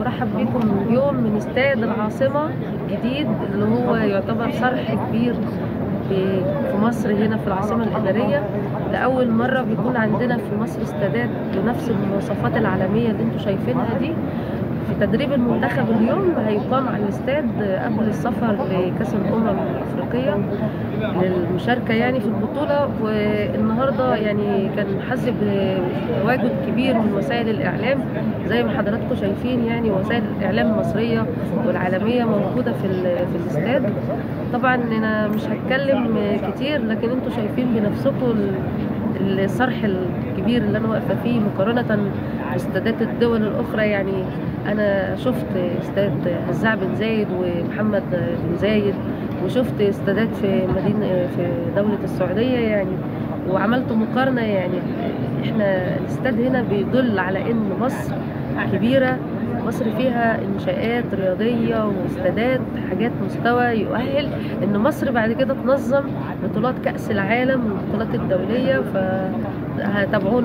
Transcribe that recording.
برحب بيكم اليوم من استاد العاصمة الجديد اللي هو يعتبر صرح كبير في مصر هنا في العاصمة الإدارية. لأول مرة بيكون عندنا في مصر استادات بنفس المواصفات العالمية اللي انتوا شايفينها دي. في تدريب المنتخب اليوم هيقام على الاستاد قبل السفر لكأس الأمم الأفريقية للمشاركة يعني في البطولة. والنهاردة يعني كان حظي بتواجد كبير من وسائل الإعلام زي ما حضراتكم شايفين، يعني وسائل الإعلام المصرية والعالمية موجودة في الاستاد. طبعا أنا مش هتكلم كتير، لكن انتوا شايفين بنفسكم الصرح الكبير اللي انا واقفه فيه مقارنه باستادات الدول الاخرى. يعني انا شفت استاد هزاع بن زايد ومحمد بن زايد، وشفت استادات في مدينه في دوله السعوديه يعني، وعملت مقارنه. يعني احنا الاستاد هنا بيدل على ان مصر كبيره، مصر فيها انشاءات رياضيه واستادات حاجات مستوى يؤهل ان مصر بعد كده تنظم بطولات كأس العالم والبطولات الدوليه. فهتابعونا.